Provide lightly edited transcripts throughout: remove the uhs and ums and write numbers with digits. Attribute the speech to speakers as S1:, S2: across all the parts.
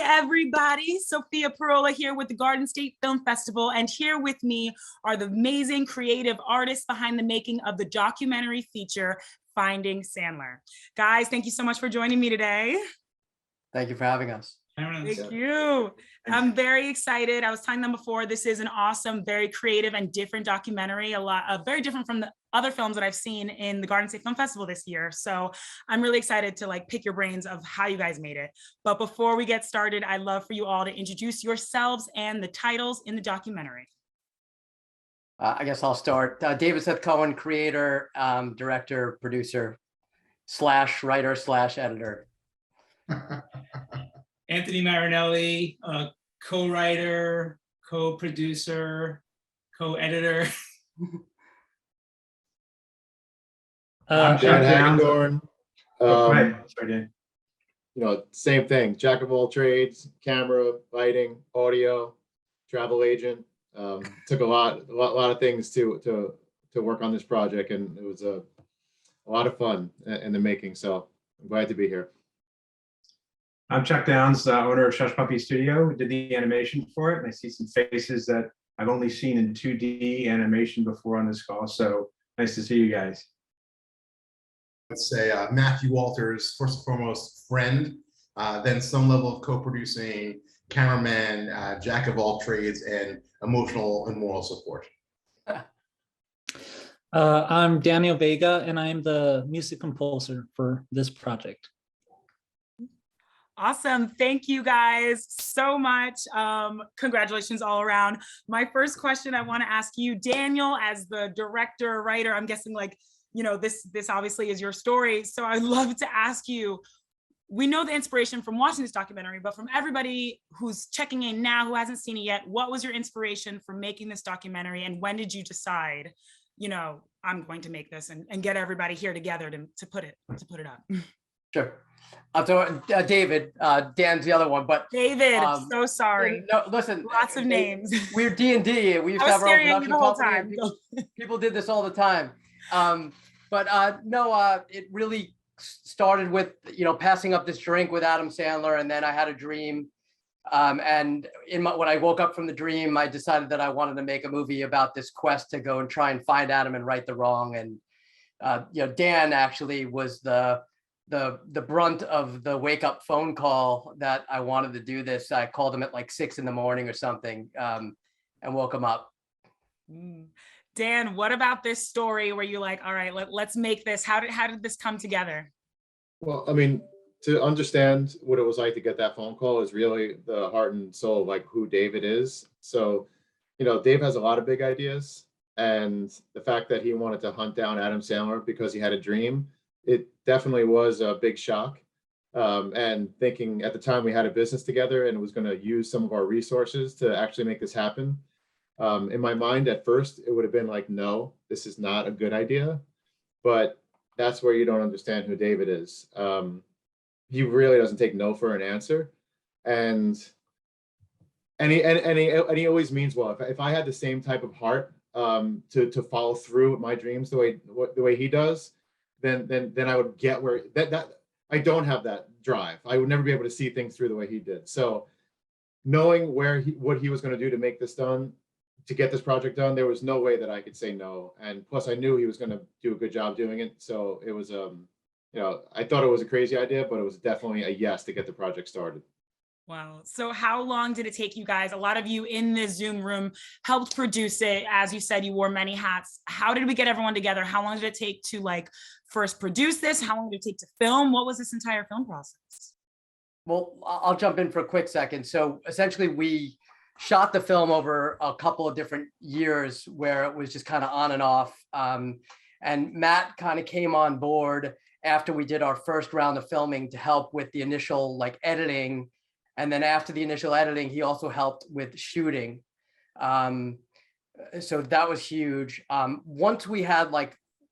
S1: everybody. Sophia Parola here with the Garden State Film Festival, and here with me are the amazing creative artists behind the making of the documentary feature, Finding Sandler. Guys, thank you so much for joining me today.
S2: Thank you for having us.
S1: Thank you. I'm very excited. I was telling them before, this is an awesome, very creative and different documentary, very different from the other films that I've seen in the Garden State Film Festival this year. So I'm really excited to pick your brains of how you guys made it. But before we get started, I'd love for you all to introduce yourselves and the titles in the documentary.
S2: I guess I'll start. David Seth Cohen, creator, director, producer, / writer / editor.
S3: Anthony Marinelli, co-writer, co-producer, co-editor.
S4: Dan Hagedorn.
S3: Sorry, Dan.
S4: Same thing. Jack of all trades: camera, lighting, audio, travel agent. Took a lot of things to work on this project, and it was a lot of fun in the making. So I'm glad to be here.
S5: I'm Chuck Downs, owner of Shush Puppy Studio. We did the animation for it, and I see some faces that I've only seen in 2D animation before on this call. So nice to see you guys.
S6: Let's say Matthew Walters, first and foremost, friend, then some level of co-producing, cameraman, jack of all trades, and emotional and moral support.
S7: I'm Daniel Vega, and I'm the music composer for this project.
S1: Awesome. Thank you guys so much. Congratulations all around. My first question I want to ask you, Daniel, as the director, writer, I'm guessing this obviously is your story. So I'd love to ask you, we know the inspiration from watching this documentary, but from everybody who's checking in now, who hasn't seen it yet, what was your inspiration for making this documentary? And when did you decide, I'm going to make this and get everybody here together to put it up?
S2: Sure. So David, Dan's the other one, but
S1: David, so sorry.
S2: No, listen.
S1: Lots of names.
S2: We're D&D. We used to have our own production company. People did this all the time. It really started with passing up this drink with Adam Sandler, and then I had a dream. And when I woke up from the dream, I decided that I wanted to make a movie about this quest to go and try and find Adam and right the wrong. And Dan actually was the brunt of the wake up phone call that I wanted to do this. I called him at 6 a.m. or something, and woke him up.
S1: Dan, what about this story where you're like, all right, let's make this? How did this come together?
S4: Well, I mean, to understand what it was like to get that phone call is really the heart and soul of who David is. So, Dave has a lot of big ideas, and the fact that he wanted to hunt down Adam Sandler because he had a dream, it definitely was a big shock. And thinking at the time we had a business together and was going to use some of our resources to actually make this happen. In my mind, at first, it would have been no, this is not a good idea. But that's where you don't understand who David is. He really doesn't take no for an answer. And he always means well. If I had the same type of heart to follow through with my dreams the way he does, then I would get where that I don't have that drive. I would never be able to see things through the way he did. So knowing what he was going to do to make this done, to get this project done, there was no way that I could say no. And plus I knew he was going to do a good job doing it. So it was, I thought it was a crazy idea, but it was definitely a yes to get the project started.
S1: Wow. So how long did it take you guys? A lot of you in this Zoom room helped produce it. As you said, you wore many hats. How did we get everyone together? How long did it take to first produce this? How long did it take to film? What was this entire film process?
S2: Well, I'll jump in for a quick second. So essentially we shot the film over a couple of different years where it was just kind of on and off. And Matt kind of came on board after we did our first round of filming to help with the initial editing. And then after the initial editing, he also helped with shooting. So that was huge. Once we had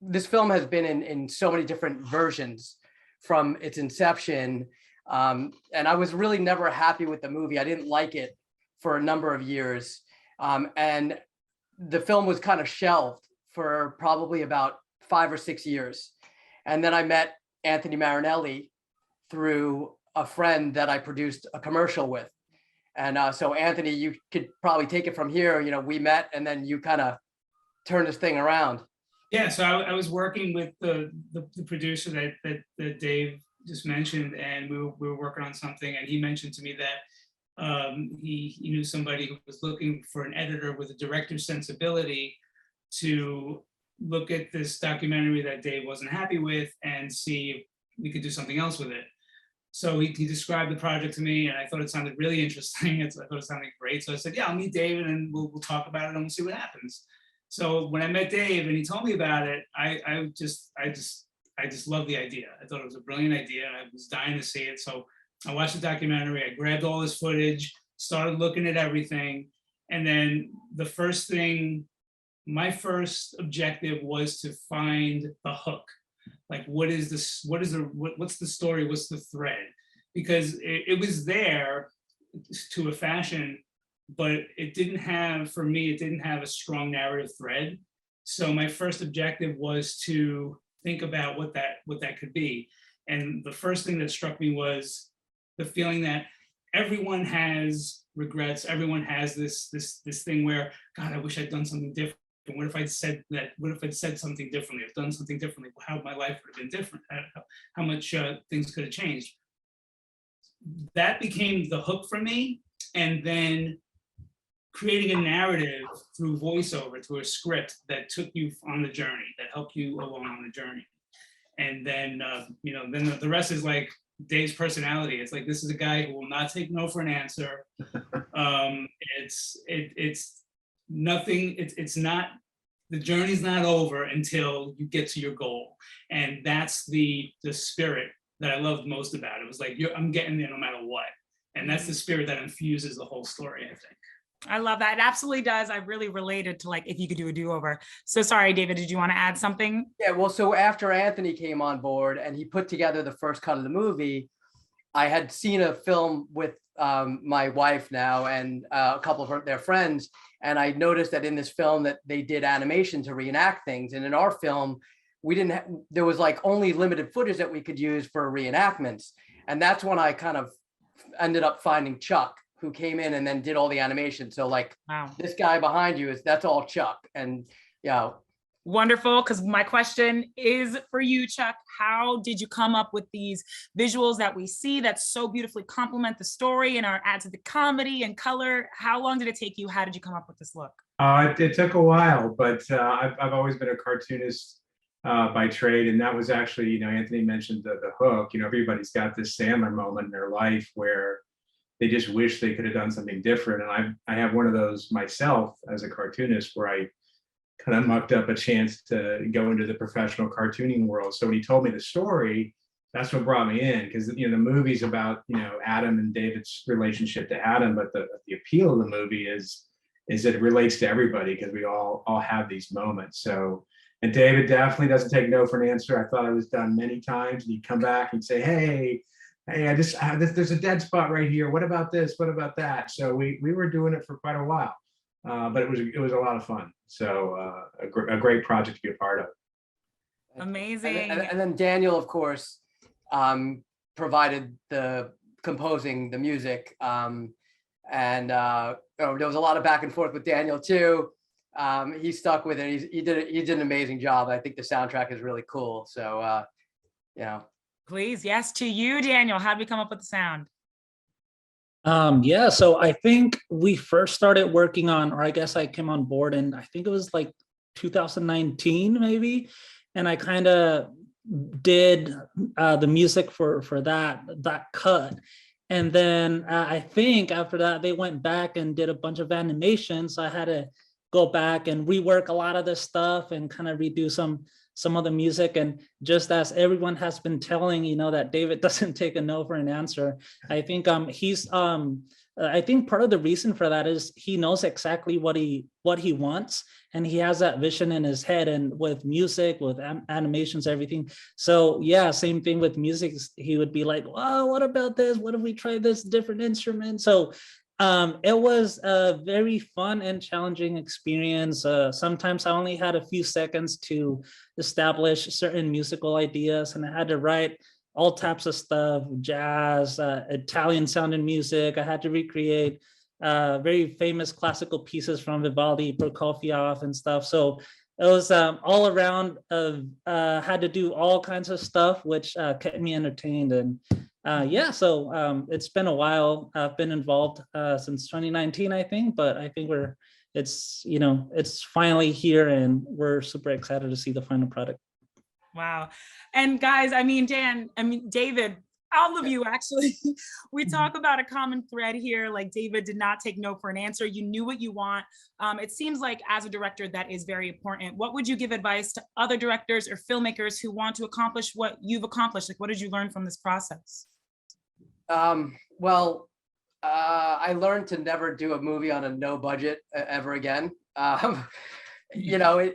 S2: this film has been in so many different versions from its inception. And I was really never happy with the movie. I didn't like it for a number of years. And the film was kind of shelved for probably about 5 or 6 years. And then I met Anthony Marinelli through a friend that I produced a commercial with. And so Anthony, you could probably take it from here. You know, we met and then you kind of turned this thing around.
S3: Yeah, so I was working with the producer that Dave just mentioned, and we were working on something, and he mentioned to me that he knew somebody who was looking for an editor with a director's sensibility to look at this documentary that Dave wasn't happy with and see if we could do something else with it. So he described the project to me, and I thought it sounded really interesting. I thought it sounded great. So I said, yeah, I'll meet David and we'll talk about it and we'll see what happens. So when I met Dave and he told me about it, I just loved the idea. I thought it was a brilliant idea and I was dying to see it. So I watched the documentary, I grabbed all this footage, started looking at everything. And then my first objective was to find the hook. Like, what's the story, what's the thread? Because it was there to a fashion, but it didn't have, for me, it didn't have a strong narrative thread. So my first objective was to think about what that could be. And the first thing that struck me was the feeling that everyone has regrets. Everyone has this thing where, God, I wish I'd done something different. What if I'd said that? What if I'd said something differently? I've done something differently. How my life would have been different? How much things could have changed? That became the hook for me. And then creating a narrative through voiceover, through a script that took you on the journey, that helped you along on the journey. And then, then the rest is like Dave's personality. It's like, this is a guy who will not take no for an answer. It's nothing, it's not, the journey's not over until you get to your goal. And that's the spirit that I loved most about it. It was like, I'm getting there no matter what. And that's the spirit that infuses the whole story, I think.
S1: I love that. It absolutely does. I really related to, like, if you could do a do-over. So sorry, David, did you want to add something?
S2: Yeah, well, so after Anthony came on board and he put together the first cut of the movie, I had seen a film with my wife now and a couple of their friends. And I noticed that in this film that they did animation to reenact things. And in our film, there was like only limited footage that we could use for reenactments. And that's when I kind of ended up finding Chuck, who came in and then did all the animation. So like, wow, this guy behind you that's all Chuck. And yeah.
S1: Wonderful, because my question is for you, Chuck. How did you come up with these visuals that we see that so beautifully complement the story and are add to the comedy and color? How long did it take you? How did you come up with this look?
S5: It took a while, but I've always been a cartoonist by trade. And that was actually, Anthony mentioned the hook. Everybody's got this Sandler moment in their life where they just wish they could have done something different. And I have one of those myself as a cartoonist where I kind of mucked up a chance to go into the professional cartooning world. So when he told me the story, that's what brought me in, because the movie's about Adam and David's relationship to Adam, but the appeal of the movie is that it relates to everybody, because we all have these moments. So, and David definitely doesn't take no for an answer. I thought I was done many times, and he'd come back and say, hey, there's a dead spot right here. What about this? What about that? So we were doing it for quite a while. But it was a lot of fun. So a great project to be a part of.
S1: Amazing.
S2: And then Daniel, of course, provided the composing the music. There was a lot of back and forth with Daniel too. He stuck with it. He did an amazing job. I think the soundtrack is really cool. So
S1: Please, yes, to you, Daniel. How did we come up with the sound?
S7: Yeah, so I think we first started working on, or I guess I came on board and I think it was like 2019 maybe, and I kind of did the music for that cut. And then I think after that they went back and did a bunch of animations. So I had to go back and rework a lot of this stuff and kind of redo some of the music. And just as everyone has been telling, that David doesn't take a no for an answer. I think I think part of the reason for that is he knows exactly what he wants, and he has that vision in his head, and with music, with animations, everything. So yeah, same thing with music. He would be like, "Wow, what about this? What if we try this different instrument?" So it was a very fun and challenging experience. Sometimes I only had a few seconds to establish certain musical ideas, and I had to write all types of stuff, jazz, Italian sounding music. I had to recreate very famous classical pieces from Vivaldi, Prokofiev and stuff. So it was all around had to do all kinds of stuff, which kept me entertained. And yeah, so it's been a while. I've been involved since 2019, I think, but I think it's finally here and we're super excited to see the final product.
S1: Wow. And guys, David, all of you actually, we talk about a common thread here. Like David did not take no for an answer. You knew what you want. It seems like as a director, that is very important. What would you give advice to other directors or filmmakers who want to accomplish what you've accomplished? Like, what did you learn from this process?
S2: Well, I learned to never do a movie on a no budget ever again. You know,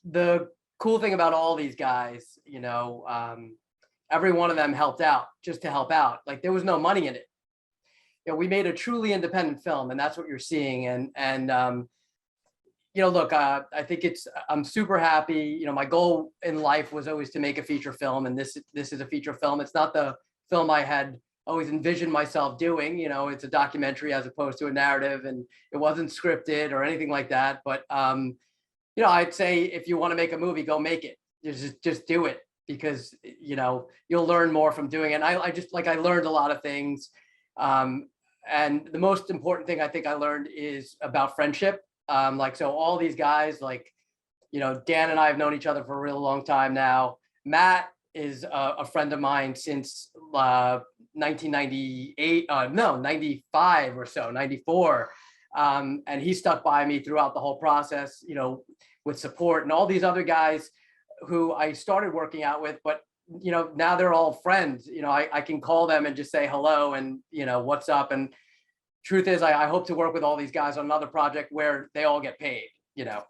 S2: the cool thing about all these guys, you know, every one of them helped out just to help out. Like there was no money in it. You know, we made a truly independent film, and that's what you're seeing. And you know, look, I think I'm super happy. You know, my goal in life was always to make a feature film, and this is a feature film. It's not the film I had always envisioned myself doing. You know, it's a documentary as opposed to a narrative, and it wasn't scripted or anything like that. But you know, I'd say if you want to make a movie, go make it. Just do it, because you know you'll learn more from doing it. And I learned a lot of things, and the most important thing I think I learned is about friendship. So all these guys, like, you know, Dan and I have known each other for a real long time now. Matt is a friend of mine since 1998, 95 or so, 94. And he stuck by me throughout the whole process, you know, with support, and all these other guys who I started working out with, but, you know, now they're all friends. You know, I can call them and just say hello and, you know, what's up. And truth is, I hope to work with all these guys on another project where they all get paid, you know.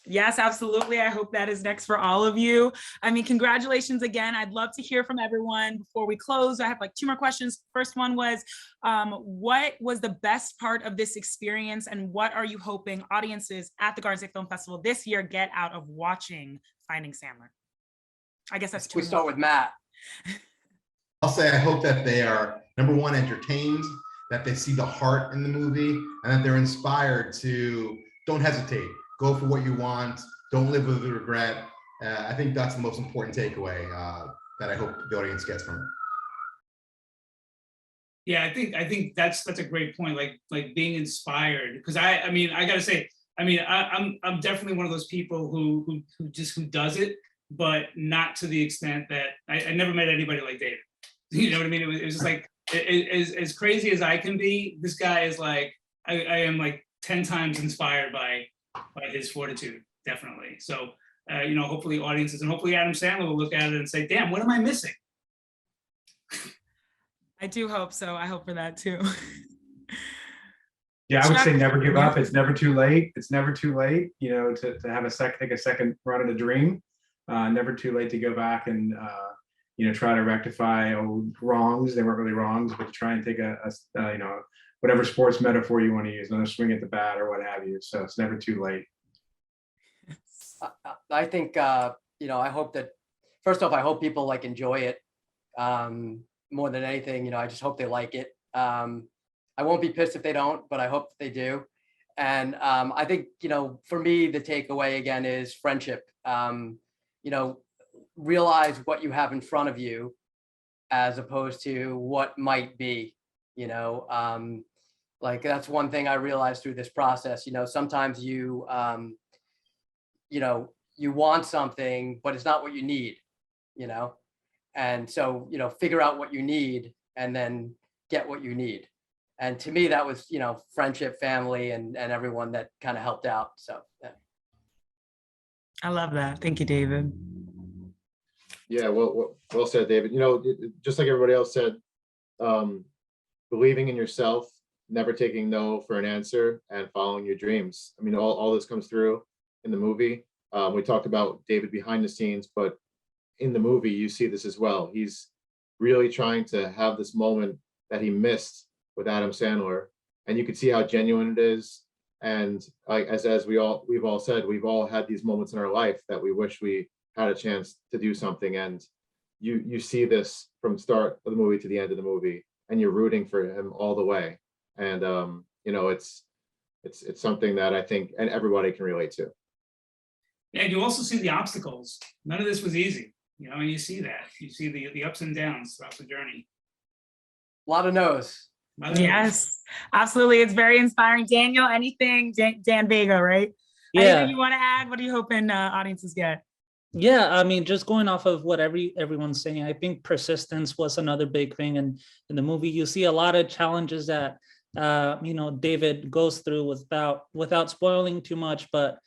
S1: Yes, absolutely. I hope that is next for all of you. I mean, congratulations again. I'd love to hear from everyone. Before we close, I have like 2 more questions. First one was, what was the best part of this experience, and what are you hoping audiences at the Garden State Film Festival this year get out of watching Finding Sandler? I guess that's 2
S2: We start with Matt.
S6: I'll say I hope that they are, number one, entertained, that they see the heart in the movie, and that they're inspired to don't hesitate. Go for what you want. Don't live with the regret. I think that's the most important takeaway that I hope the audience gets from it.
S3: Yeah, I think that's a great point. Like being inspired, because I mean I gotta say, I mean I'm definitely one of those people who does it, but not to the extent that I never met anybody like David. You know what I mean? It was just like as crazy as I can be. This guy is like I am like 10 times inspired by his fortitude, definitely. So, you know, hopefully audiences and hopefully Adam Sandler will look at it and say, damn, what am I missing?
S1: I do hope so. I hope for that too.
S5: Yeah, I would say never give up. It's never too late. It's never too late, you know, to have take a second run at a dream. Never too late to go back and, you know, try to rectify old wrongs. They weren't really wrongs, but to try and take you know, whatever sports metaphor you want to use, another swing at the bat or what have you. So it's never too late.
S2: I think, you know, I hope that, first off, I hope people like enjoy it more than anything. You know, I just hope they like it. I won't be pissed if they don't, but I hope that they do. And I think, you know, for me, the takeaway again is friendship. You know, realize what you have in front of you as opposed to what might be, you know. Like that's one thing I realized through this process. You know, sometimes you know, you want something, but it's not what you need, you know? And so, you know, figure out what you need and then get what you need. And to me, that was, you know, friendship, family, and everyone that kind of helped out. So, yeah.
S1: I love that. Thank you, David.
S4: Yeah, well said, David. You know, just like everybody else said, believing in yourself, never taking no for an answer, and following your dreams. I mean, all this comes through in the movie. We talked about David behind the scenes, but in the movie, you see this as well. He's really trying to have this moment that he missed with Adam Sandler, and you can see how genuine it is. And as we've all said, we've all had these moments in our life that we wish we had a chance to do something. And you see this from start of the movie to the end of the movie, and you're rooting for him all the way. And you know, it's something that I think and everybody can relate to.
S3: And you also see the obstacles. None of this was easy, you know, and you see that. You see the ups and downs throughout the journey.
S2: A lot of no's.
S1: Yes, absolutely. It's very inspiring. Daniel, anything? Dan Vega, right?
S7: Yeah.
S1: Anything you want to add? What are you hoping audiences get?
S7: Yeah, I mean, just going off of what everyone's saying, I think persistence was another big thing. And in the movie, you see a lot of challenges that you know, David goes through without spoiling too much. But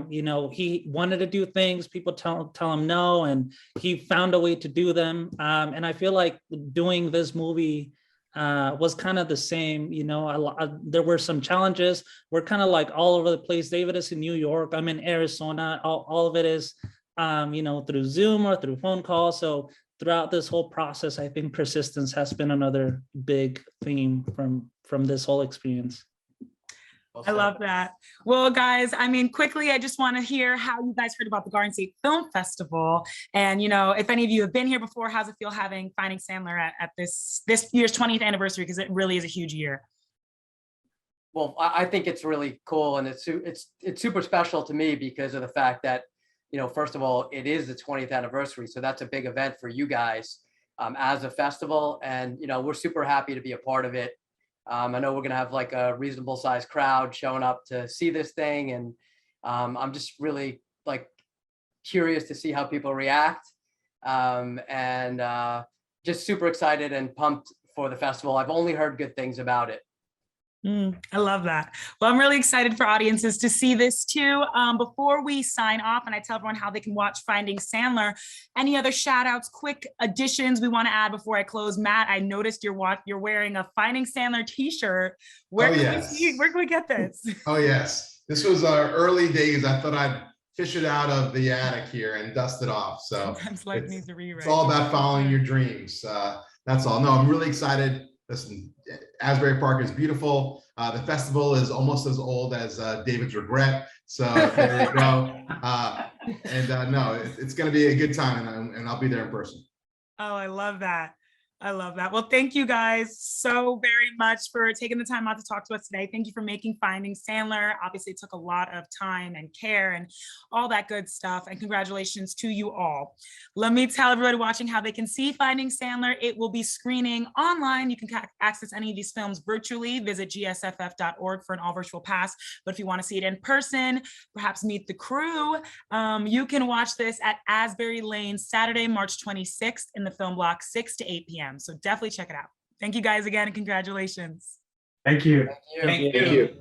S7: you know, he wanted to do things, people tell him no, and he found a way to do them. And I feel like doing this movie was kind of the same. You know, there were some challenges. We're kind of like all over the place. David is in New York, I'm in Arizona. All of it is you know, through Zoom or through phone call. So throughout this whole process, I think persistence has been another big theme from this whole experience.
S1: I love that. Well, guys, I mean, quickly, I just want to hear how you guys heard about the Garden State Film Festival. And, you know, if any of you have been here before, how's it feel having Finding Sandler at this year's 20th anniversary? Because it really is a huge year.
S2: Well, I think it's really cool, and it's super special to me because of the fact that, you know, first of all, it is the 20th anniversary, so that's a big event for you guys as a festival, and you know, we're super happy to be a part of it. I know we're gonna have like a reasonable sized crowd showing up to see this thing, and I'm just really like curious to see how people react, and just super excited and pumped for the festival. I've only heard good things about it.
S1: I love that. Well, I'm really excited for audiences to see this too. Before we sign off and I tell everyone how they can watch Finding Sandler, any other shout outs, quick additions we want to add before I close? Matt, I noticed you're wearing a Finding Sandler t-shirt. Where can we get this?
S6: Oh, yes. This was our early days. I thought I'd fish it out of the attic here and dust it off. So
S1: sometimes life needs a rewrite.
S6: It's all about following your dreams. That's all. No, I'm really excited. Listen, Asbury Park is beautiful. The festival is almost as old as David's regret. So there you go. No, it's going to be a good time, and I'll be there in person.
S1: Oh, I love that. I love that. Well, thank you guys so very much for taking the time out to talk to us today. Thank you for making Finding Sandler. Obviously, it took a lot of time and care and all that good stuff. And congratulations to you all. Let me tell everybody watching how they can see Finding Sandler. It will be screening online. You can access any of these films virtually. Visit gsff.org for an all virtual pass. But if you want to see it in person, perhaps meet the crew, you can watch this at Asbury Lane, Saturday, March 26th in the film block, 6 to 8 p.m. So definitely check it out. Thank you guys again, and congratulations.
S5: Thank you.
S2: Thank you.
S3: Thank you.